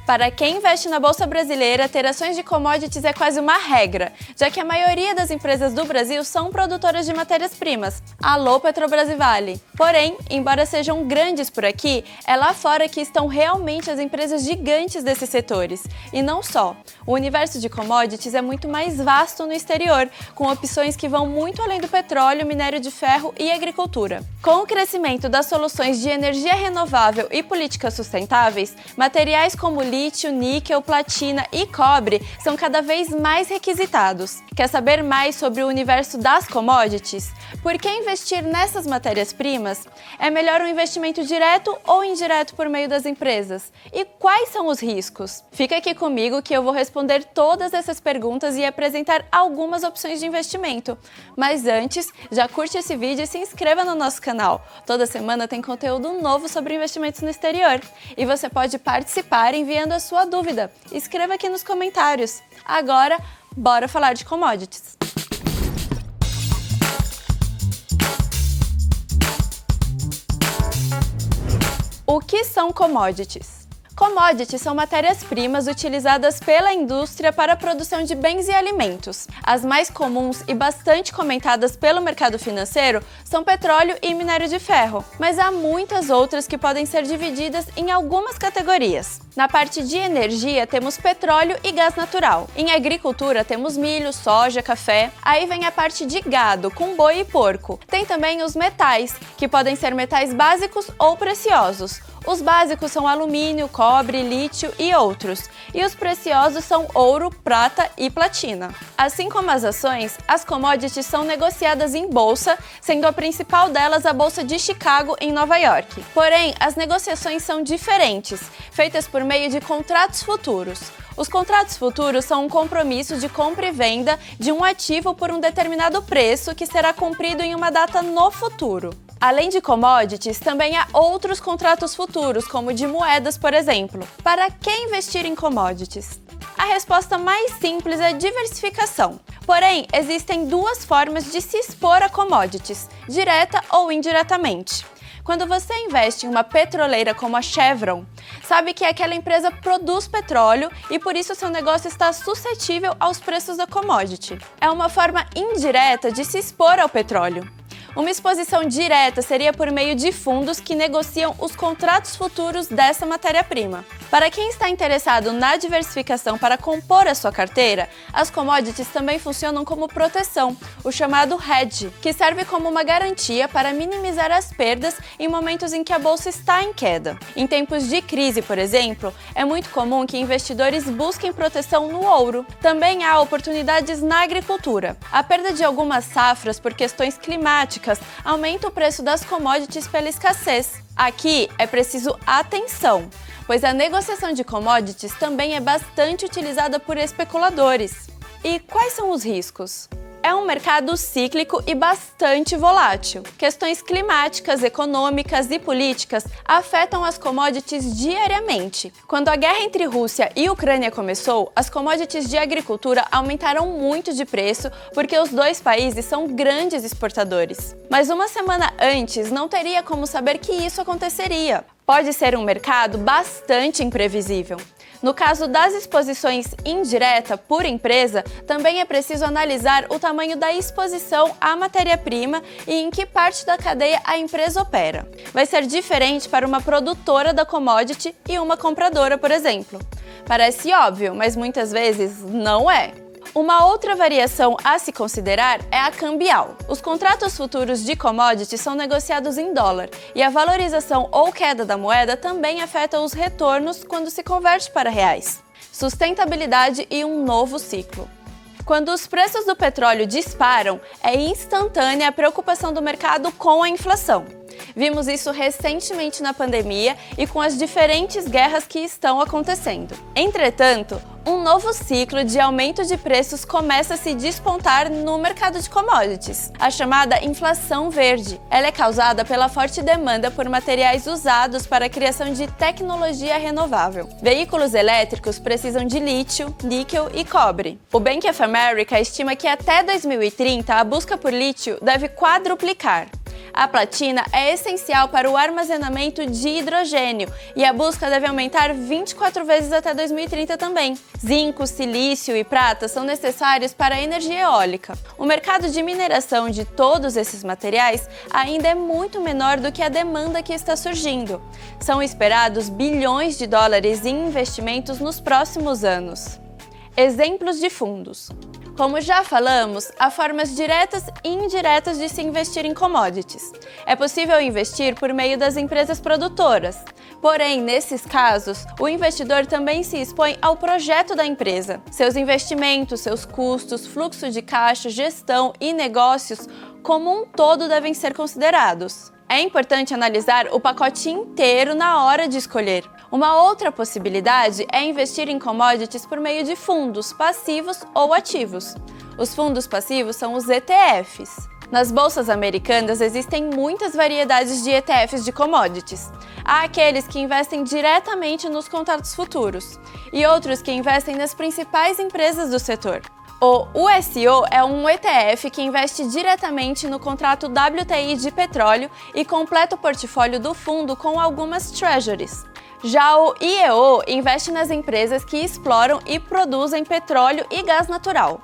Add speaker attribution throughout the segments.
Speaker 1: Para quem investe na Bolsa Brasileira, ter ações de commodities é quase uma regra, já que a maioria das empresas do Brasil são produtoras de matérias-primas. Alô, Petrobras e Vale! Porém, embora sejam grandes por aqui, é lá fora que estão realmente as empresas gigantes desses setores. E não só. O universo de commodities é muito mais vasto no exterior, com opções que vão muito além do petróleo, minério de ferro e agricultura. Com o crescimento das soluções de energia renovável e políticas sustentáveis, materiais como lítio, níquel, platina e cobre são cada vez mais requisitados. Quer saber mais sobre o universo das commodities? Por que investir nessas matérias-primas? É melhor um investimento direto ou indireto por meio das empresas? E quais são os riscos? Fica aqui comigo que eu vou responder todas essas perguntas e apresentar algumas opções de investimento. Mas antes, já curte esse vídeo e se inscreva no nosso canal. Toda semana tem conteúdo novo sobre investimentos no exterior. E você pode participar enviando a sua dúvida. Escreva aqui nos comentários. Agora, bora falar de commodities. O que são commodities? Commodities são matérias-primas utilizadas pela indústria para a produção de bens e alimentos. As mais comuns e bastante comentadas pelo mercado financeiro são petróleo e minério de ferro, mas há muitas outras que podem ser divididas em algumas categorias. Na parte de energia, temos petróleo e gás natural. Em agricultura, temos milho, soja, café. Aí vem a parte de gado, com boi e porco. Tem também os metais, que podem ser metais básicos ou preciosos. Os básicos são alumínio, cobre, lítio e outros. E os preciosos são ouro, prata e platina. Assim como as ações, as commodities são negociadas em bolsa, sendo a principal delas a Bolsa de Chicago, em Nova York. Porém, as negociações são diferentes, feitas por meio de contratos futuros. Os contratos futuros são um compromisso de compra e venda de um ativo por um determinado preço que será cumprido em uma data no futuro. Além de commodities, também há outros contratos futuros, como de moedas, por exemplo. Para que investir em commodities? A resposta mais simples é diversificação. Porém, existem duas formas de se expor a commodities, direta ou indiretamente. Quando você investe em uma petroleira como a Chevron, sabe que aquela empresa produz petróleo e por isso seu negócio está suscetível aos preços da commodity. É uma forma indireta de se expor ao petróleo. Uma exposição direta seria por meio de fundos que negociam os contratos futuros dessa matéria-prima. Para quem está interessado na diversificação para compor a sua carteira, as commodities também funcionam como proteção, o chamado hedge, que serve como uma garantia para minimizar as perdas em momentos em que a bolsa está em queda. Em tempos de crise, por exemplo, é muito comum que investidores busquem proteção no ouro. Também há oportunidades na agricultura. A perda de algumas safras por questões climáticas aumenta o preço das commodities pela escassez. Aqui é preciso atenção, pois a negociação de commodities também é bastante utilizada por especuladores. E quais são os riscos? É um mercado cíclico e bastante volátil. Questões climáticas, econômicas e políticas afetam as commodities diariamente. Quando a guerra entre Rússia e Ucrânia começou, as commodities de agricultura aumentaram muito de preço porque os dois países são grandes exportadores. Mas uma semana antes, não teria como saber que isso aconteceria. Pode ser um mercado bastante imprevisível. No caso das exposições indireta por empresa, também é preciso analisar o tamanho da exposição à matéria-prima e em que parte da cadeia a empresa opera. Vai ser diferente para uma produtora da commodity e uma compradora, por exemplo. Parece óbvio, mas muitas vezes não é. Uma outra variação a se considerar é a cambial. Os contratos futuros de commodities são negociados em dólar e a valorização ou queda da moeda também afeta os retornos quando se converte para reais. Sustentabilidade e um novo ciclo. Quando os preços do petróleo disparam, é instantânea a preocupação do mercado com a inflação. Vimos isso recentemente na pandemia e com as diferentes guerras que estão acontecendo. Entretanto, um novo ciclo de aumento de preços começa a se despontar no mercado de commodities, a chamada inflação verde. Ela é causada pela forte demanda por materiais usados para a criação de tecnologia renovável. Veículos elétricos precisam de lítio, níquel e cobre. O Bank of America estima que até 2030 a busca por lítio deve quadruplicar. A platina é essencial para o armazenamento de hidrogênio e a busca deve aumentar 24 vezes até 2030 também. Zinco, silício e prata são necessários para a energia eólica. O mercado de mineração de todos esses materiais ainda é muito menor do que a demanda que está surgindo. São esperados bilhões de dólares em investimentos nos próximos anos. Exemplos de fundos. Como já falamos, há formas diretas e indiretas de se investir em commodities. É possível investir por meio das empresas produtoras. Porém, nesses casos, o investidor também se expõe ao projeto da empresa. Seus investimentos, seus custos, fluxo de caixa, gestão e negócios como um todo devem ser considerados. É importante analisar o pacote inteiro na hora de escolher. Uma outra possibilidade é investir em commodities por meio de fundos passivos ou ativos. Os fundos passivos são os ETFs. Nas bolsas americanas existem muitas variedades de ETFs de commodities. Há aqueles que investem diretamente nos contratos futuros e outros que investem nas principais empresas do setor. O USO é um ETF que investe diretamente no contrato WTI de petróleo e completa o portfólio do fundo com algumas treasuries. Já o IEO investe nas empresas que exploram e produzem petróleo e gás natural.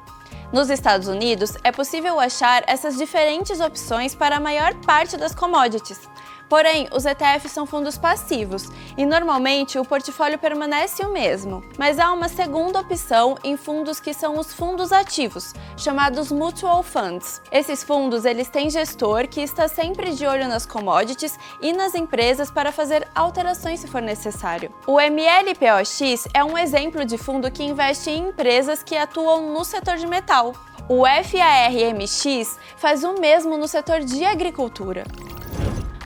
Speaker 1: Nos Estados Unidos, é possível achar essas diferentes opções para a maior parte das commodities. Porém, os ETFs são fundos passivos e normalmente o portfólio permanece o mesmo. Mas há uma segunda opção em fundos que são os fundos ativos, chamados Mutual Funds. Esses fundos eles têm gestor que está sempre de olho nas commodities e nas empresas para fazer alterações se for necessário. O MLPOX é um exemplo de fundo que investe em empresas que atuam no setor de metal. O FARMX faz o mesmo no setor de agricultura.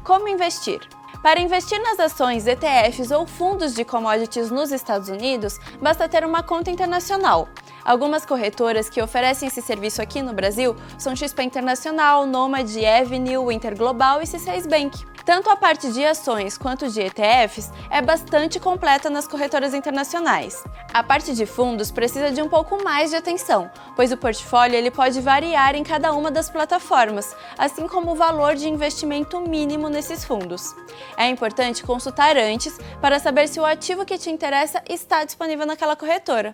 Speaker 1: Como investir? Para investir nas ações, ETFs ou fundos de commodities nos Estados Unidos, basta ter uma conta internacional. Algumas corretoras que oferecem esse serviço aqui no Brasil são XP Internacional, Nomad, Avenue, Interglobal e C6 Bank. Tanto a parte de ações quanto de ETFs é bastante completa nas corretoras internacionais. A parte de fundos precisa de um pouco mais de atenção, pois o portfólio ele pode variar em cada uma das plataformas, assim como o valor de investimento mínimo nesses fundos. É importante consultar antes para saber se o ativo que te interessa está disponível naquela corretora.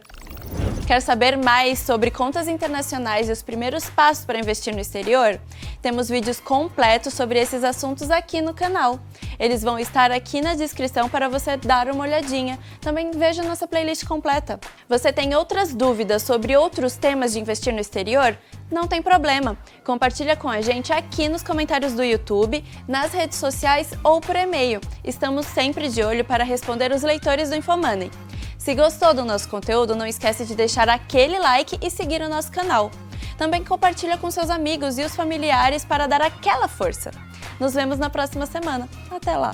Speaker 1: Quer saber mais sobre contas internacionais e os primeiros passos para investir no exterior? Temos vídeos completos sobre esses assuntos aqui no canal. Eles vão estar aqui na descrição para você dar uma olhadinha. Também veja nossa playlist completa. Você tem outras dúvidas sobre outros temas de investir no exterior? Não tem problema. Compartilha com a gente aqui nos comentários do YouTube, nas redes sociais ou por e-mail. Estamos sempre de olho para responder os leitores do InfoMoney. Se gostou do nosso conteúdo, não esquece de deixar aquele like e seguir o nosso canal. Também compartilha com seus amigos e os familiares para dar aquela força. Nos vemos na próxima semana. Até lá!